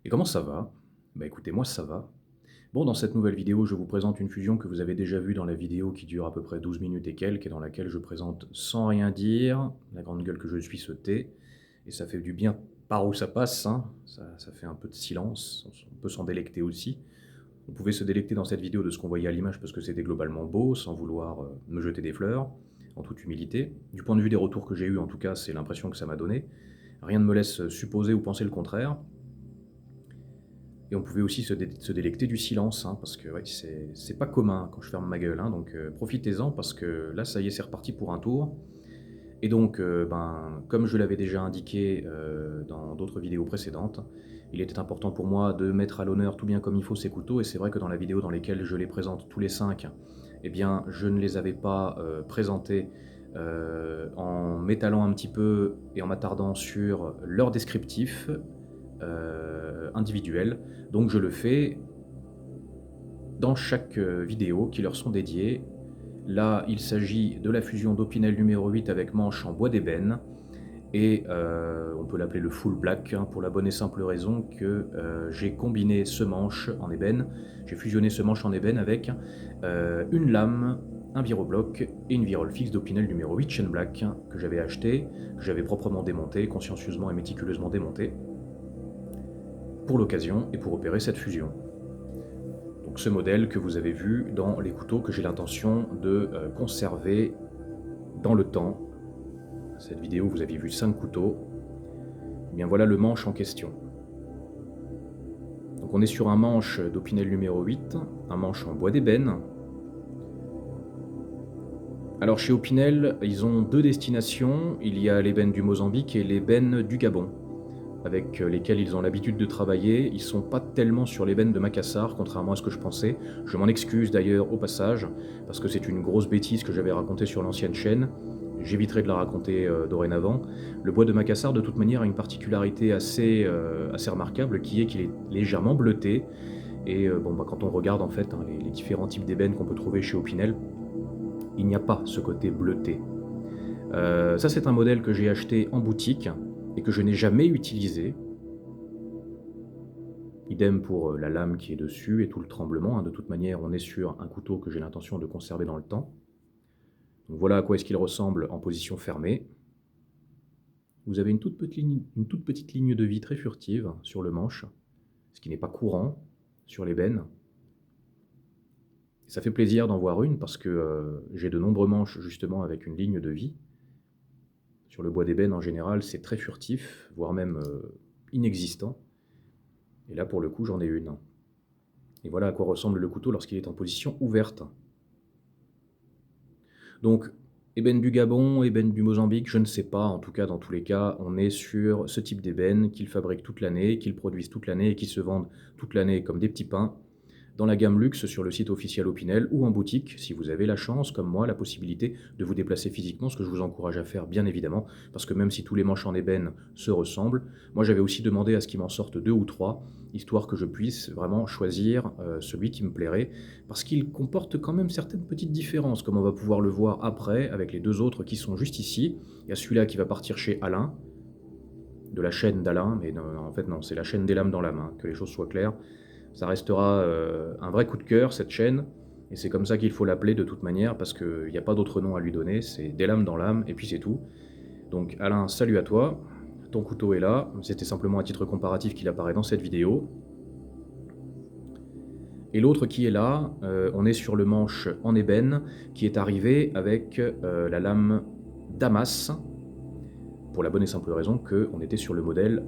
Et comment ça va? Bah écoutez, moi ça va. Bon, dans cette nouvelle vidéo, je vous présente une fusion que vous avez déjà vue dans la vidéo qui dure à peu près 12 minutes et quelques, et dans laquelle je présente sans rien dire, la grande gueule que je suis se tait, et ça fait du bien par où ça passe, hein. Ça fait un peu de silence, on peut s'en délecter aussi. On pouvait se délecter dans cette vidéo de ce qu'on voyait à l'image parce que c'était globalement beau, sans vouloir me jeter des fleurs, en toute humilité. Du point de vue des retours que j'ai eus, en tout cas, c'est l'impression que ça m'a donné. Rien ne me laisse supposer ou penser le contraire. Et on pouvait aussi se délecter du silence, hein, parce que ouais, c'est pas commun quand je ferme ma gueule, hein, donc profitez-en parce que là, ça y est, c'est reparti pour un tour. Et donc, ben, comme je l'avais déjà indiqué, dans d'autres vidéos précédentes, il était important pour moi de mettre à l'honneur tout bien comme il faut ces couteaux, et c'est vrai que dans la vidéo dans lesquelles je les présente tous les 5, eh bien, je ne les avais pas, présentés, en m'étalant un petit peu et en m'attardant sur leur descriptif, individuel. Donc je le fais dans chaque, vidéo qui leur sont dédiées. Là, il s'agit de la fusion d'Opinel numéro 8 avec manche en bois d'ébène et on peut l'appeler le full black, hein, pour la bonne et simple raison que, j'ai combiné ce manche en ébène, j'ai fusionné ce manche en ébène avec, une lame, un virobloc et une virole fixe d'Opinel numéro 8 Chain Black que j'avais acheté, que j'avais proprement démonté, consciencieusement et méticuleusement démonté pour l'occasion et pour opérer cette fusion. Donc ce modèle que vous avez vu dans les couteaux que j'ai l'intention de conserver dans le temps. Cette vidéo, vous aviez vu 5 couteaux. Et bien voilà le manche en question. Donc on est sur un manche d'Opinel numéro 8, un manche en bois d'ébène. Alors chez Opinel, ils ont deux destinations. Il y a l'ébène du Mozambique et l'ébène du Gabon, avec lesquels ils ont l'habitude de travailler. Ils ne sont pas tellement sur l'ébène de Macassar, contrairement à ce que je pensais. Je m'en excuse d'ailleurs au passage, parce que c'est une grosse bêtise que j'avais racontée sur l'ancienne chaîne. J'éviterai de la raconter dorénavant. Le bois de Macassar, de toute manière, a une particularité assez remarquable, qui est qu'il est légèrement bleuté. Et bon, bah, quand on regarde en fait, hein, les différents types d'ébène qu'on peut trouver chez Opinel, il n'y a pas ce côté bleuté. Ça, c'est un modèle que j'ai acheté en boutique et que je n'ai jamais utilisé. Idem pour la lame qui est dessus et tout le tremblement, hein. De toute manière, on est sur un couteau que j'ai l'intention de conserver dans le temps. Donc voilà à quoi est-ce qu'il ressemble en position fermée. Vous avez une toute petite ligne de vie très furtive sur le manche, ce qui n'est pas courant sur l'ébène. Ça fait plaisir d'en voir une parce que j'ai de nombreux manches justement avec une ligne de vie. Sur le bois d'ébène en général, c'est très furtif, voire même inexistant. Et là, pour le coup, j'en ai une. Et voilà à quoi ressemble le couteau lorsqu'il est en position ouverte. Donc, ébène du Gabon, ébène du Mozambique, je ne sais pas. En tout cas, dans tous les cas, on est sur ce type d'ébène qu'ils fabriquent toute l'année, qu'ils produisent toute l'année et qui se vendent toute l'année comme des petits pains, dans la gamme luxe sur le site officiel Opinel ou en boutique, si vous avez la chance, comme moi, la possibilité de vous déplacer physiquement, ce que je vous encourage à faire bien évidemment, parce que même si tous les manches en ébène se ressemblent, moi j'avais aussi demandé à ce qu'il m'en sorte 2 ou 3, histoire que je puisse vraiment choisir celui qui me plairait, parce qu'il comporte quand même certaines petites différences, comme on va pouvoir le voir après avec les deux autres qui sont juste ici. Il y a celui-là qui va partir chez Alain, de la chaîne d'Alain, mais non, en fait non, c'est la chaîne des lames dans la main, que les choses soient claires. Ça restera un vrai coup de cœur, cette chaîne, et c'est comme ça qu'il faut l'appeler de toute manière, parce qu'il n'y a pas d'autre nom à lui donner, c'est des lames dans l'âme, et puis c'est tout. Donc Alain, salut à toi, ton couteau est là, c'était simplement à titre comparatif qu'il apparaît dans cette vidéo. Et l'autre qui est là, on est sur le manche en ébène, qui est arrivé avec la lame Damas, pour la bonne et simple raison qu'on était sur le modèle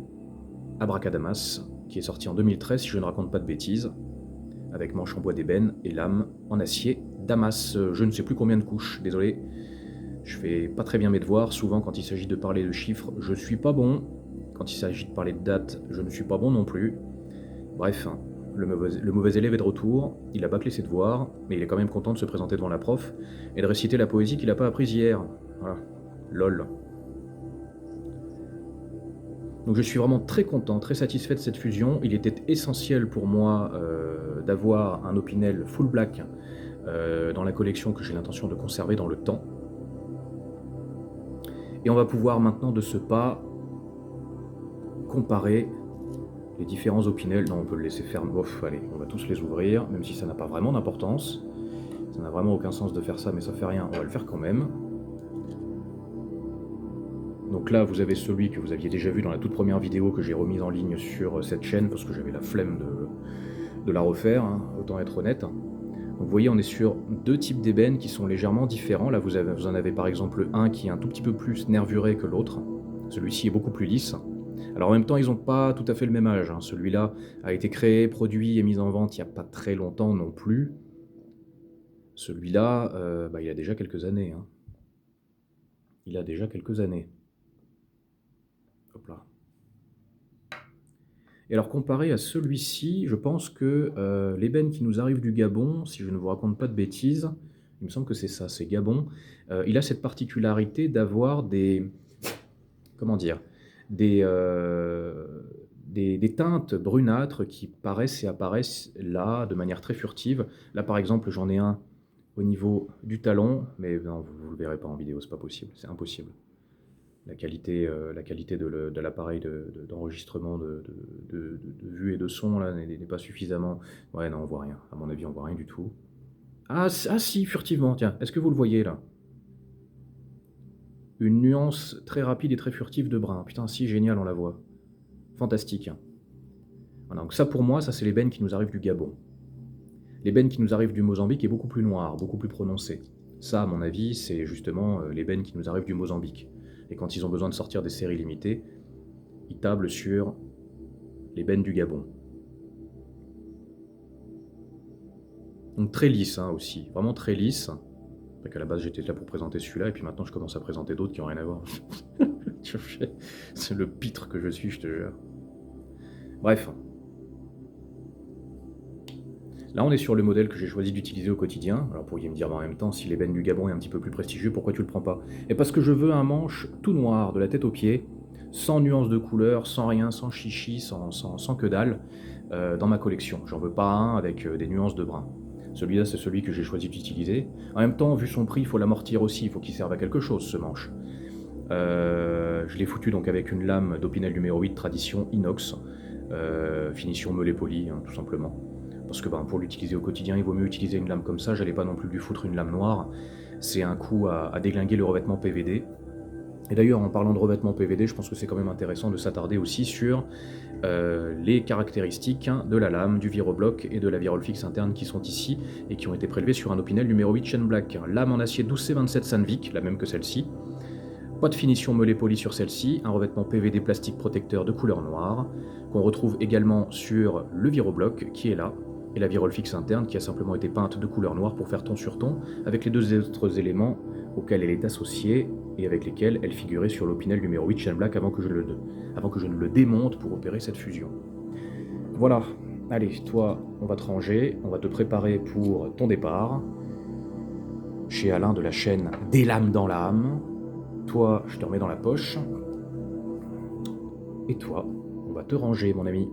Abracadamas, qui est sorti en 2013, si je ne raconte pas de bêtises, avec manche en bois d'ébène et lame en acier Damas. Je ne sais plus combien de couches, désolé. Je fais pas très bien mes devoirs, souvent quand il s'agit de parler de chiffres, je suis pas bon. Quand il s'agit de parler de dates, je ne suis pas bon non plus. Bref, le mauvais élève est de retour, il a bâclé ses devoirs, mais il est quand même content de se présenter devant la prof et de réciter la poésie qu'il n'a pas apprise hier. Voilà, lol. Donc je suis vraiment très content, très satisfait de cette fusion. Il était essentiel pour moi d'avoir un Opinel full black dans la collection que j'ai l'intention de conserver dans le temps. Et on va pouvoir maintenant de ce pas comparer les différents opinels. Non, on peut le laisser faire. Bof, allez, on va tous les ouvrir, même si ça n'a pas vraiment d'importance. Ça n'a vraiment aucun sens de faire ça, mais ça fait rien, on va le faire quand même. Donc là, vous avez celui que vous aviez déjà vu dans la toute première vidéo que j'ai remise en ligne sur cette chaîne, parce que j'avais la flemme de la refaire, hein, autant être honnête. Donc vous voyez, on est sur deux types d'ébène qui sont légèrement différents. Là, vous en avez par exemple un qui est un tout petit peu plus nervuré que l'autre. Celui-ci est beaucoup plus lisse. Alors en même temps, ils n'ont pas tout à fait le même âge, hein. Celui-là a été créé, produit et mis en vente il n'y a pas très longtemps non plus. Celui-là, il a déjà quelques années, hein. Il a déjà quelques années. Hop là. Et alors comparé à celui-ci, je pense que l'ébène qui nous arrive du Gabon, si je ne vous raconte pas de bêtises, il me semble que c'est ça, c'est Gabon, il a cette particularité d'avoir des, comment dire, des, des teintes brunâtres qui paraissent et apparaissent là de manière très furtive. Là par exemple, j'en ai un au niveau du talon, mais non, vous ne le verrez pas en vidéo, c'est pas possible, c'est impossible. La qualité de l'appareil d'enregistrement de vue et de son là n'est pas suffisamment. Ouais, non, on voit rien. À mon avis, on voit rien du tout. Ah si, furtivement, tiens. Est-ce que vous le voyez là? Une nuance très rapide et très furtive de brun. Putain, si, génial, on la voit. Fantastique. Voilà, donc ça pour moi, ça c'est l'ébène qui nous arrive du Gabon. L'ébène qui nous arrive du Mozambique est beaucoup plus noir, beaucoup plus prononcé. Ça, à mon avis, c'est justement l'ébène qui nous arrive du Mozambique. Et quand ils ont besoin de sortir des séries limitées, ils tablent sur l'ébène du Gabon. Donc très lisse hein, aussi, vraiment très lisse. Fait qu'à la base j'étais là pour présenter celui-là, et puis maintenant je commence à présenter d'autres qui n'ont rien à voir. C'est le pitre que je suis, je te jure. Bref. Là on est sur le modèle que j'ai choisi d'utiliser au quotidien. Alors vous pourriez me dire en même temps, si l'ébène du Gabon est un petit peu plus prestigieux, pourquoi tu le prends pas? Et parce que je veux un manche tout noir, de la tête aux pieds, sans nuance de couleur, sans rien, sans chichi, sans que dalle, dans ma collection. J'en veux pas un avec des nuances de brun. Celui-là, c'est celui que j'ai choisi d'utiliser. En même temps, vu son prix, il faut l'amortir aussi, il faut qu'il serve à quelque chose, ce manche. Je l'ai foutu donc avec une lame d'Opinel numéro 8, tradition inox, finition meulé poli, hein, tout simplement. Parce que pour l'utiliser au quotidien, il vaut mieux utiliser une lame comme ça, j'allais pas non plus lui foutre une lame noire. C'est un coup à déglinguer le revêtement PVD. Et d'ailleurs, en parlant de revêtement PVD, je pense que c'est quand même intéressant de s'attarder aussi sur les caractéristiques de la lame, du virobloc et de la virole fixe interne qui sont ici et qui ont été prélevés sur un Opinel numéro 8 Chain Black. Lame en acier 12C27 Sandvik, la même que celle-ci. Pas de finition meulé poli sur celle-ci, un revêtement PVD plastique protecteur de couleur noire, qu'on retrouve également sur le virobloc qui est là, et la virole fixe interne qui a simplement été peinte de couleur noire pour faire ton sur ton, avec les deux autres éléments auxquels elle est associée et avec lesquels elle figurait sur l'Opinel numéro 8 Chain Black avant que je ne le démonte pour opérer cette fusion. Voilà, allez, toi, on va te ranger, on va te préparer pour ton départ, chez Alain de la chaîne Des lames dans l'âme. Toi, je te remets dans la poche. Et toi, on va te ranger, mon ami.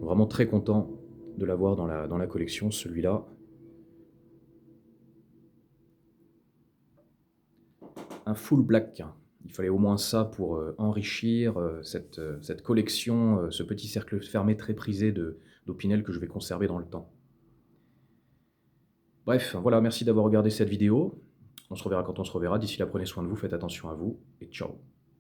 Vraiment très content de l'avoir dans la collection, celui-là. Un full black. Il fallait au moins ça pour enrichir cette collection, ce petit cercle fermé très prisé d'Opinel que je vais conserver dans le temps. Bref, voilà, merci d'avoir regardé cette vidéo. On se reverra quand on se reverra. D'ici là, prenez soin de vous, faites attention à vous, et ciao.